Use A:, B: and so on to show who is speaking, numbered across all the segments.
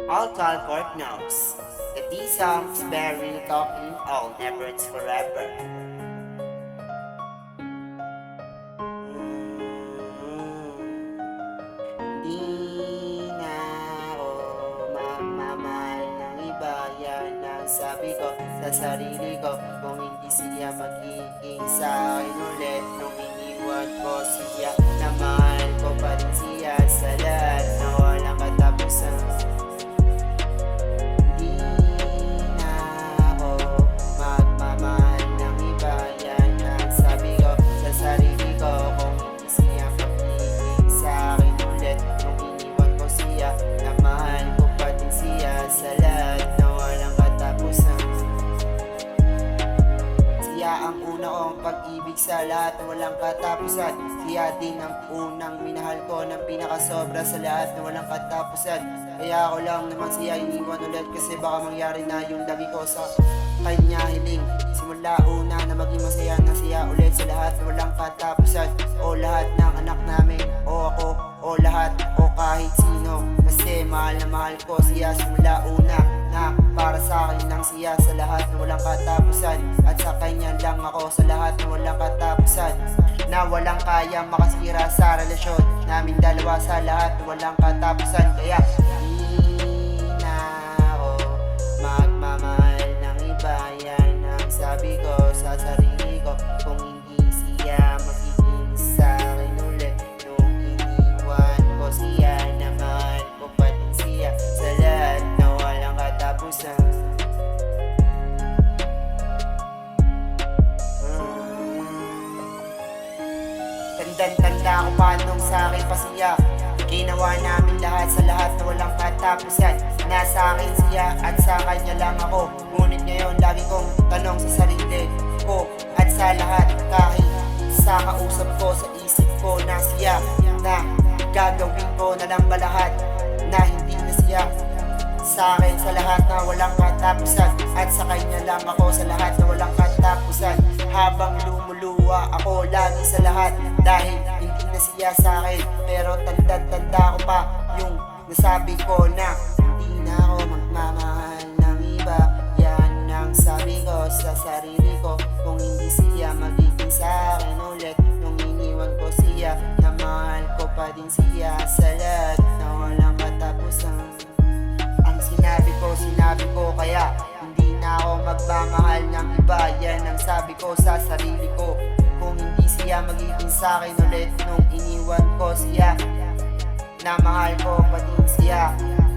A: All Talcourt knows that these songs very talking all never ends forever. Di na ako magmamahal ng iba, yan ang sabi ko sa sarili ko. Kung hindi siya magiging sa akin ulit, nung iniwan ko siya, na mahal ko pa rin siya sa lahat na walang katapusan. Di na ako magmamahal ng iba, yan ang sabi ko sa sarili ko. Kung hindi siya magiging sa akin ulit, nung iniwan ko siya, na mahal ko pa din siya sa lahat na walang katapusan. Siya ang una kong pag-ibig sa lahat na walang katapusan. Siya din ang unang minahal ko ng pinakasobra sa lahat na walang katapusan. Kaya ako lang naman siya iniwan ulit, kasi baka mangyari na yung lagi ko sa kanya hiling. Simula una na maging masaya na siya ulit sa lahat na walang katapusan. O lahat ng anak namin, o ako, o lahat, o kahit sino. Kasi mahal na mahal ko siya simula una, na para sa akin lang siya sa lahat na walang katapusan. At sa kanya lang ako sa lahat na walang katapusan. Na walang kaya makasira sa relasyon namin dalawa sa lahat na walang katapusan. Kaya di na ako magmamahal ng iba, yan ang sabi ko sa sarili ko. Kung hindi siya magiging sa akin ulit, nung iniwan ko siya, na mahal ko pa din siya sa lahat na walang katapusan. Tandang-tanda ko pa nung sa akin pa siya, ginawa namin lahat sa lahat na walang katapusan. Nasa akin siya at sa kanya lang ako. Ngunit ngayon lagi kong tanong sa sarili ko at sa lahat, kahit sa kausap ko, sa isip ko na siya, na gagawin ko na lang ba lahat na hindi na siya sa akin sa lahat na walang katapusan. At sa kanya lang ako sa lahat na walang katapusan. Habang lumuluwa ako lagi sa lahat, dahil hindi na siya sa akin. Pero tanda-tanda ko pa yung nasabi ko na hindi na ako magmamahal ng iba. Yan ang sabi ko sa sarili ko. Kung hindi siya magiging sa akin ulit, nung iniwan ko siya, na mahal ko pa din siya sa lahat na walang katapusan. Ang sinabi ko kaya hindi na ako magmamahal ng iba, yan ang sabi ko sa sarili ko. Kung hindi siya magiging sa akin ulit, nung iniwan ko siya, na mahal ko pa din siya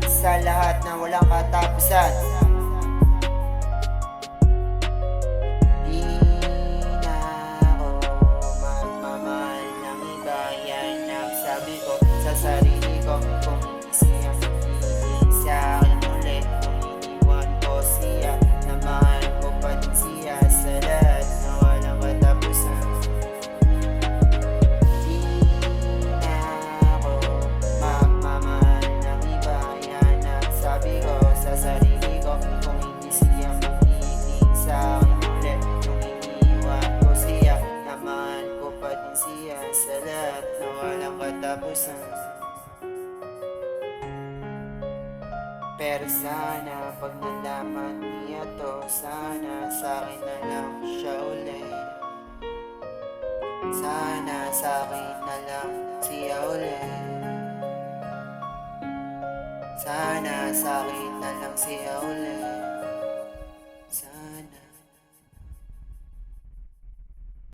A: sa lahat na walang katapusan. Di na ako magmamahal ng iba, yan ang sabi ko sa sarili ko. Kung hindi siya magiging sa akin ulit, nung iniwan ko siya, na mahal ko pa din siya sa lahat na walang katapusan. Di na ako magmamahal ng iba, yan ang sabi ko sa sarili ko. Kung hindi siya magiging sa akin ulit, nung iniwan ko siya, na mahal ko pa din siya sa lahat na walang katapusan. Pero sana pag nalaman niya to, sana sa akin na lang siya ulit. Sana sa akin na lang siya ulit. Sana sa akin na lang siya ulit.